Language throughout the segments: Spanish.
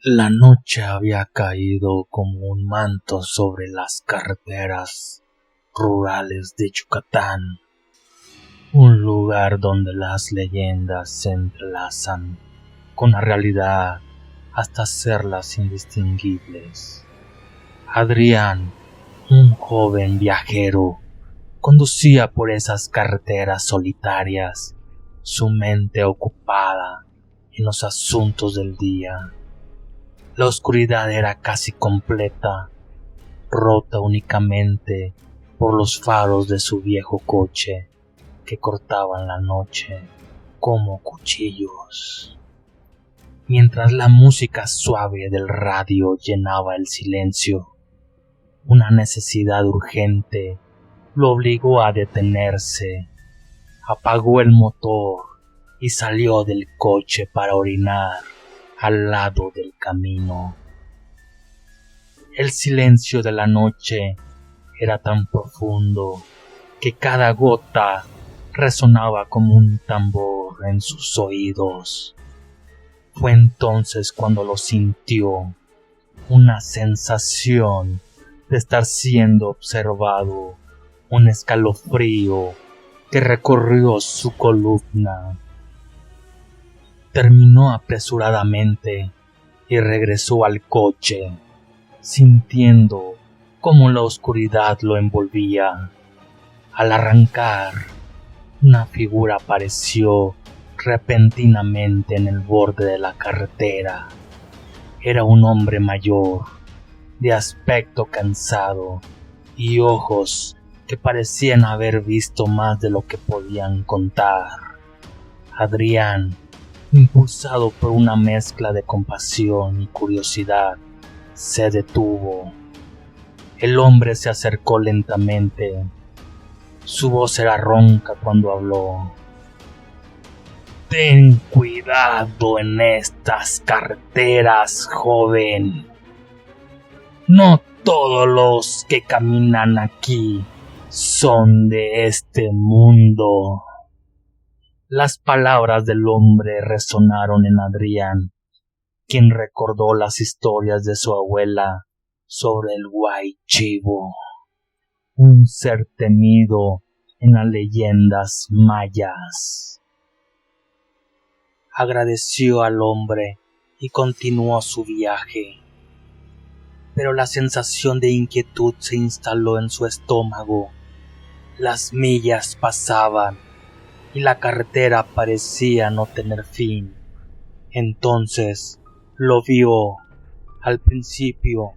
La noche había caído como un manto sobre las carreteras rurales de Yucatán, un lugar donde las leyendas se entrelazan con la realidad hasta hacerlas indistinguibles. Adrián, un joven viajero, conducía por esas carreteras solitarias, su mente ocupada en los asuntos del día. La oscuridad era casi completa, rota únicamente por los faros de su viejo coche que cortaban la noche como cuchillos. Mientras la música suave del radio llenaba el silencio, una necesidad urgente lo obligó a detenerse. Apagó el motor y salió del coche para orinar al lado del camino. El silencio de la noche era tan profundo que cada gota resonaba como un tambor en sus oídos. Fue entonces cuando lo sintió, una sensación de estar siendo observado, un escalofrío que recorrió su columna. Terminó apresuradamente y regresó al coche, sintiendo cómo la oscuridad lo envolvía. Al arrancar, una figura apareció repentinamente en el borde de la carretera. Era un hombre mayor, de aspecto cansado y ojos que parecían haber visto más de lo que podían contar. Adrián, impulsado por una mezcla de compasión y curiosidad, se detuvo. El hombre se acercó lentamente. Su voz era ronca cuando habló. «Ten cuidado en estas carreteras, joven. No todos los que caminan aquí son de este mundo». Las palabras del hombre resonaron en Adrián, quien recordó las historias de su abuela sobre el Huaychivo, un ser temido en las leyendas mayas. Agradeció al hombre y continuó su viaje, pero la sensación de inquietud se instaló en su estómago. Las millas pasaban y la carretera parecía no tener fin. Entonces lo vio. Al principio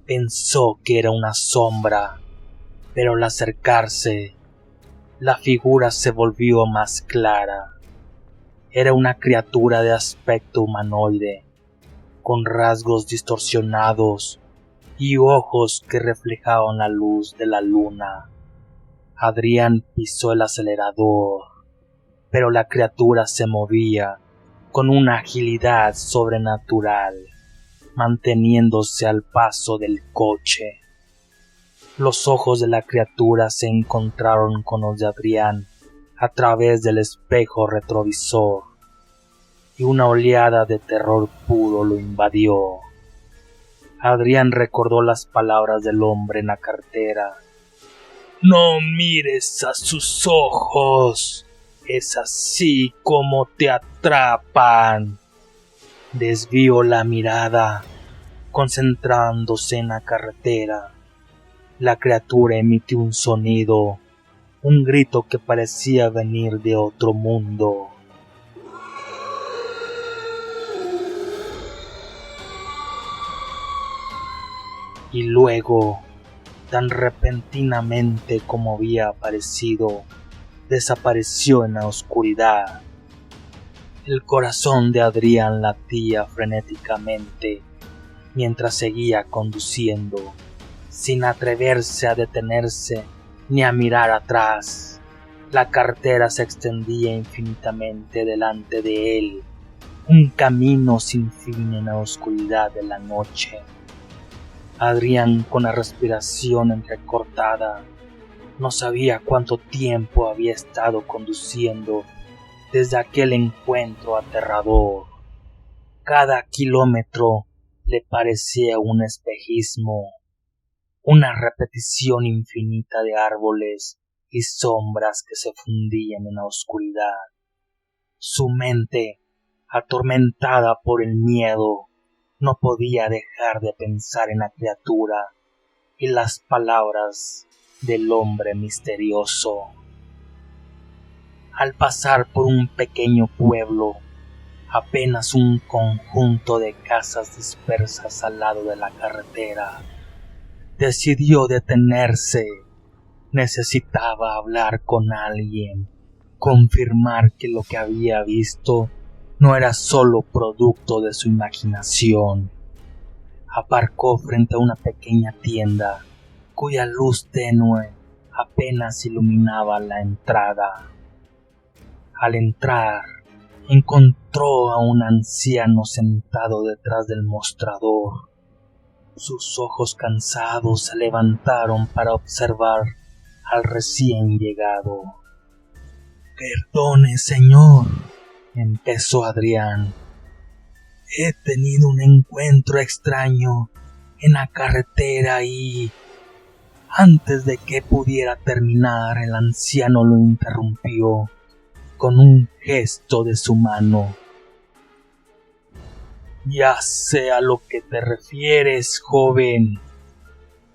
pensó que era una sombra, pero al acercarse, la figura se volvió más clara. Era una criatura de aspecto humanoide, con rasgos distorsionados y ojos que reflejaban la luz de la luna. Adrián pisó el acelerador, pero la criatura se movía con una agilidad sobrenatural, manteniéndose al paso del coche. Los ojos de la criatura se encontraron con los de Adrián a través del espejo retrovisor, y una oleada de terror puro lo invadió. Adrián recordó las palabras del hombre en la carretera. «No mires a sus ojos, es así como te atrapan». Desvió la mirada, concentrándose en la carretera. La criatura emitió un sonido, un grito que parecía venir de otro mundo. Y luego, tan repentinamente como había aparecido, desapareció en la oscuridad. El corazón de Adrián latía frenéticamente mientras seguía conduciendo, sin atreverse a detenerse ni a mirar atrás. La carretera se extendía infinitamente delante de él, un camino sin fin en la oscuridad de la noche. Adrián, con la respiración entrecortada, no sabía cuánto tiempo había estado conduciendo desde aquel encuentro aterrador. Cada kilómetro le parecía un espejismo, una repetición infinita de árboles y sombras que se fundían en la oscuridad. Su mente, atormentada por el miedo, no podía dejar de pensar en la criatura y las palabras del hombre misterioso. Al pasar por un pequeño pueblo, apenas un conjunto de casas dispersas al lado de la carretera, decidió detenerse. Necesitaba hablar con alguien, confirmar que lo que había visto no era solo producto de su imaginación. Aparcó frente a una pequeña tienda, cuya luz tenue apenas iluminaba la entrada. Al entrar, encontró a un anciano sentado detrás del mostrador. Sus ojos cansados se levantaron para observar al recién llegado. «Perdone, señor», empezó Adrián. «He tenido un encuentro extraño en la carretera y...». Antes de que pudiera terminar, el anciano lo interrumpió con un gesto de su mano. «Ya sé a lo que te refieres, joven.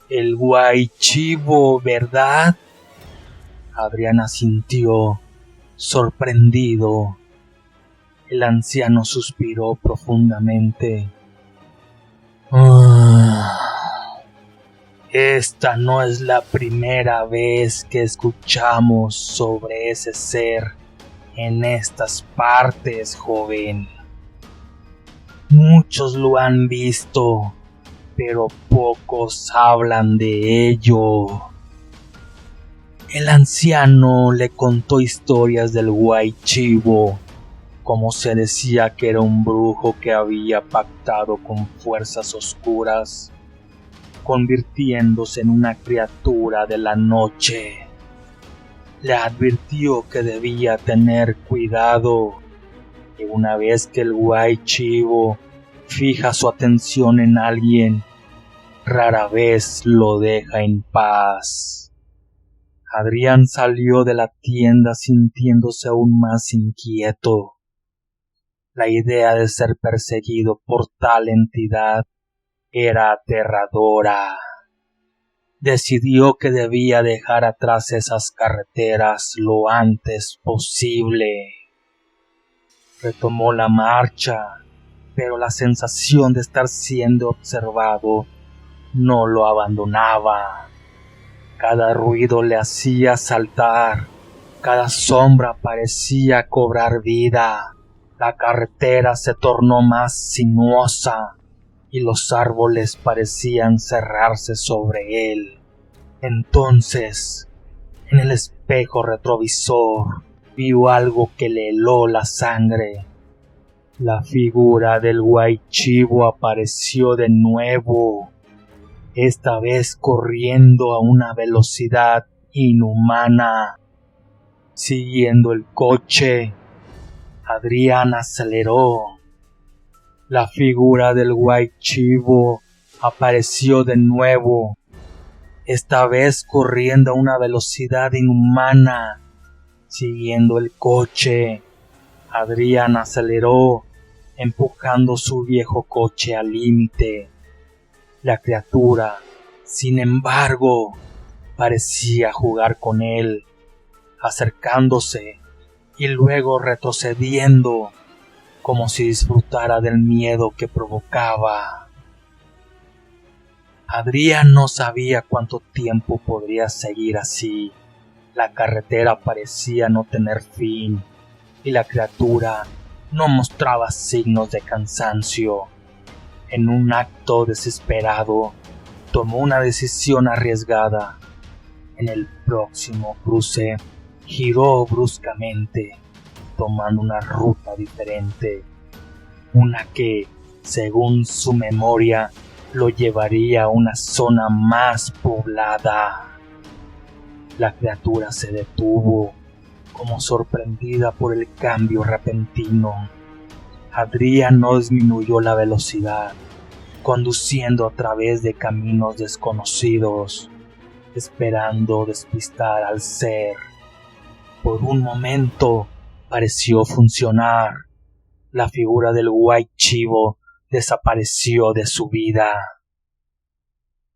El Guaychivo, ¿verdad?». Adrián asintió, sorprendido. El anciano suspiró profundamente. «Esta no es la primera vez que escuchamos sobre ese ser en estas partes, joven. Muchos lo han visto, pero pocos hablan de ello». El anciano le contó historias del Guaychivo, como se decía que era un brujo que había pactado con fuerzas oscuras, convirtiéndose en una criatura de la noche. Le advirtió que debía tener cuidado, que una vez que el Guaychivo fija su atención en alguien, rara vez lo deja en paz. Adrián salió de la tienda sintiéndose aún más inquieto. La idea de ser perseguido por tal entidad era aterradora. Decidió que debía dejar atrás esas carreteras lo antes posible. Retomó la marcha, pero la sensación de estar siendo observado no lo abandonaba. Cada ruido le hacía saltar, cada sombra parecía cobrar vida. La carretera se tornó más sinuosa y los árboles parecían cerrarse sobre él. Entonces, en el espejo retrovisor, vio algo que le heló la sangre. La figura del Guaychivo apareció de nuevo, esta vez corriendo a una velocidad inhumana. Siguiendo el coche, Adrián aceleró. La figura del Guaychivo apareció de nuevo, esta vez corriendo a una velocidad inhumana. Siguiendo el coche, Adrián aceleró, empujando su viejo coche al límite. La criatura, sin embargo, parecía jugar con él, acercándose y luego retrocediendo, como si disfrutara del miedo que provocaba. Adrián no sabía cuánto tiempo podría seguir así. La carretera parecía no tener fin y la criatura no mostraba signos de cansancio. En un acto desesperado, tomó una decisión arriesgada. En el próximo cruce, giró bruscamente, tomando una ruta diferente, una que, según su memoria, lo llevaría a una zona más poblada. La criatura se detuvo, como sorprendida por el cambio repentino. Adrián no disminuyó la velocidad. conduciendo a través de caminos desconocidos, esperando despistar al ser. Por un momento pareció funcionar. La figura del White Chivo desapareció de su vida.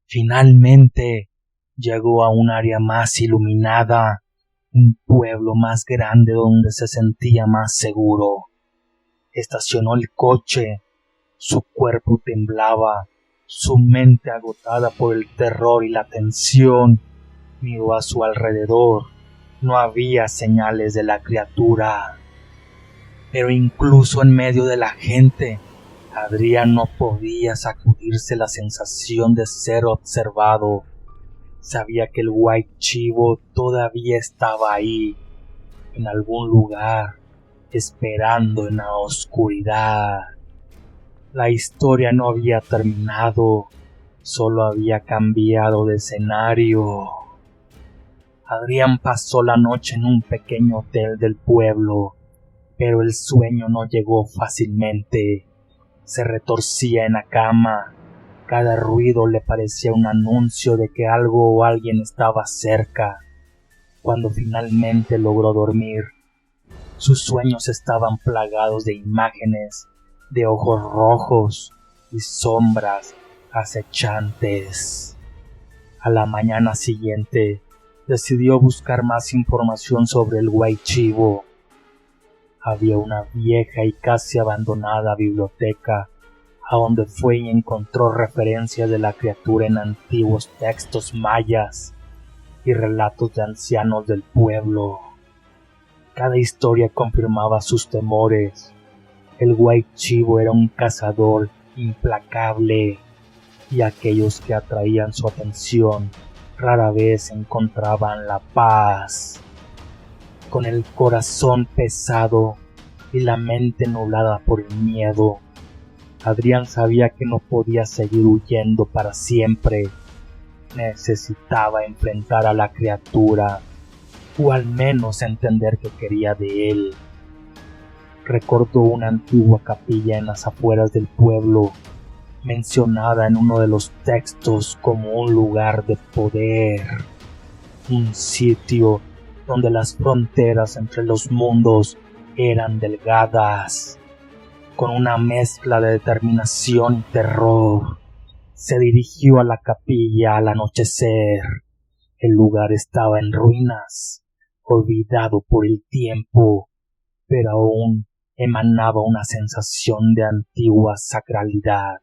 Finalmente llegó a un área más iluminada, un pueblo más grande donde se sentía más seguro. Estacionó el coche, su cuerpo temblaba, su mente agotada por el terror y la tensión, miró a su alrededor. No había señales de la criatura. Pero incluso en medio de la gente, Adrián no podía sacudirse la sensación de ser observado. Sabía que el White Chivo todavía estaba ahí, en algún lugar, esperando en la oscuridad. La historia no había terminado, solo había cambiado de escenario. Adrián pasó la noche en un pequeño hotel del pueblo, pero el sueño no llegó fácilmente. Se retorcía en la cama. Cada ruido le parecía un anuncio de que algo o alguien estaba cerca. Cuando finalmente logró dormir, sus sueños estaban plagados de imágenes, de ojos rojos y sombras acechantes. A la mañana siguiente, decidió buscar más información sobre el White Chivo. Había una vieja y casi abandonada biblioteca, a donde fue y encontró referencias de la criatura en antiguos textos mayas y relatos de ancianos del pueblo. Cada historia confirmaba sus temores. El White Chivo era un cazador implacable, y aquellos que atraían su atención rara vez encontraban la paz. Con el corazón pesado y la mente nublada por el miedo, Adrián sabía que no podía seguir huyendo para siempre. Necesitaba enfrentar a la criatura, o al menos entender qué quería de él. Recordó una antigua capilla en las afueras del pueblo, mencionada en uno de los textos como un lugar de poder, un sitio donde las fronteras entre los mundos eran delgadas. Con una mezcla de determinación y terror, se dirigió a la capilla al anochecer. El lugar estaba en ruinas, olvidado por el tiempo, pero aún emanaba una sensación de antigua sacralidad.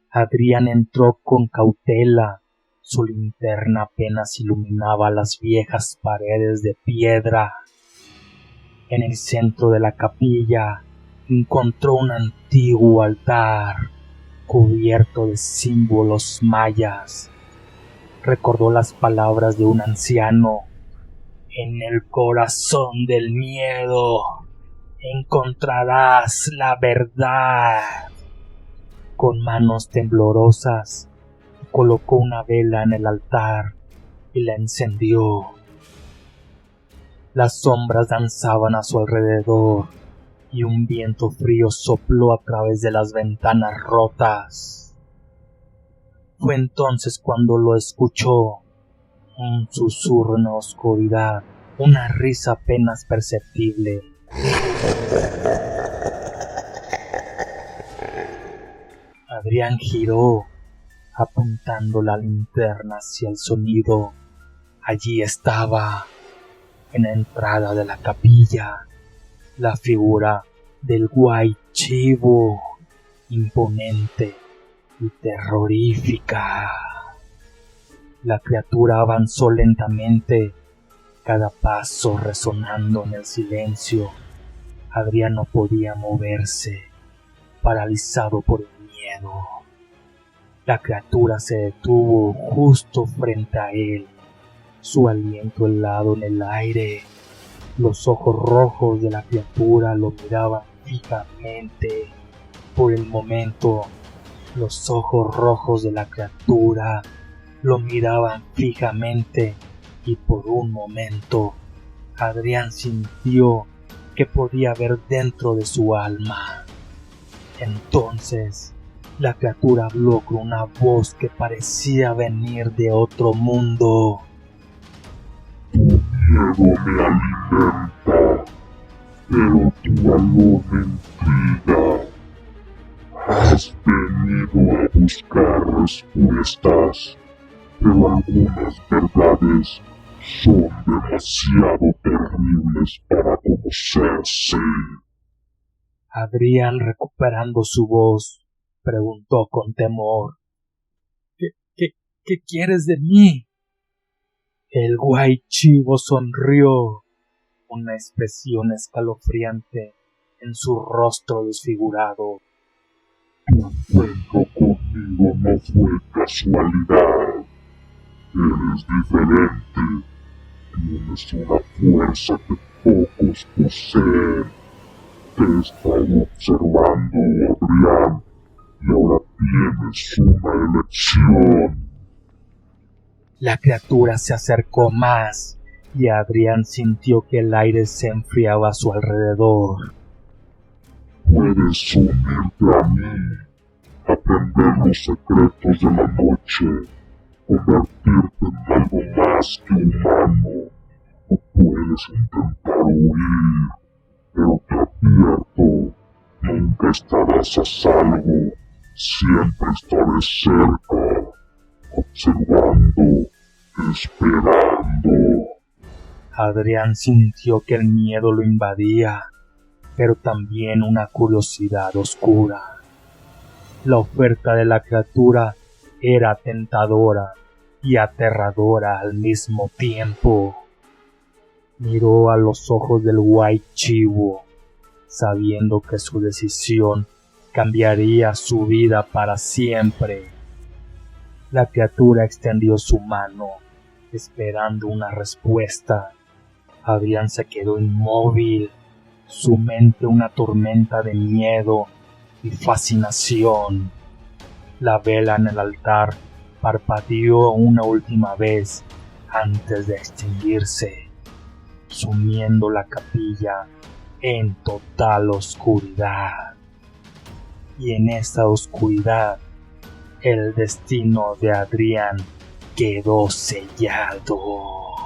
Adrián entró con cautela. Su linterna apenas iluminaba las viejas paredes de piedra. En el centro de la capilla encontró un antiguo altar cubierto de símbolos mayas. Recordó las palabras de un anciano: en el corazón del miedo encontrarás la verdad. Con manos temblorosas, colocó una vela en el altar y la encendió. Las sombras danzaban a su alrededor y un viento frío sopló a través de las ventanas rotas. Fue entonces cuando lo escuchó: un susurro en la oscuridad, una risa apenas perceptible. Adrián giró, apuntando la linterna hacia el sonido. Allí estaba, en la entrada de la capilla, la figura del White Chivo, imponente y terrorífica. La criatura avanzó lentamente, cada paso resonando en el silencio. Adrián no podía moverse, paralizado por el miedo. La criatura se detuvo justo frente a él, su aliento helado en el aire. Los ojos rojos de la criatura lo miraban fijamente. Por el momento, los ojos rojos de la criatura lo miraban fijamente, y por un momento Adrián sintió que podía ver dentro de su alma. Entonces La criatura habló con una voz que parecía venir de otro mundo. Tu miedo me alimenta, pero tu valor me intriga. Has venido a buscar respuestas, pero algunas verdades son demasiado terribles para conocerse. Adrián, recuperando su voz, preguntó con temor. ¿Qué quieres de mí? El Guaychivo sonrió, una expresión escalofriante en su rostro desfigurado. Tu encuentro conmigo no fue casualidad. Eres diferente. Tienes una fuerza que pocos poseen. Te he estado observando, Adrián, y ahora tienes una elección. La criatura se acercó más y Adrián sintió que el aire se enfriaba a su alrededor. Puedes unirte a mí, aprender los secretos de la noche, convertirte en algo más que humano, o puedes intentar huir, pero te advierto, nunca estarás a salvo, siempre estaré cerca, observando, esperando. Adrián sintió que el miedo lo invadía, pero también una curiosidad oscura. La oferta de la criatura era tentadora y aterradora al mismo tiempo. Miró a los ojos del Guaychivo, sabiendo que su decisión cambiaría su vida para siempre. La criatura extendió su mano, esperando una respuesta. Adrián se quedó inmóvil, su mente una tormenta de miedo y fascinación. La vela en el altar parpadeó una última vez antes de extinguirse, sumiendo la capilla en total oscuridad. Y en esa oscuridad, el destino de Adrián quedó sellado.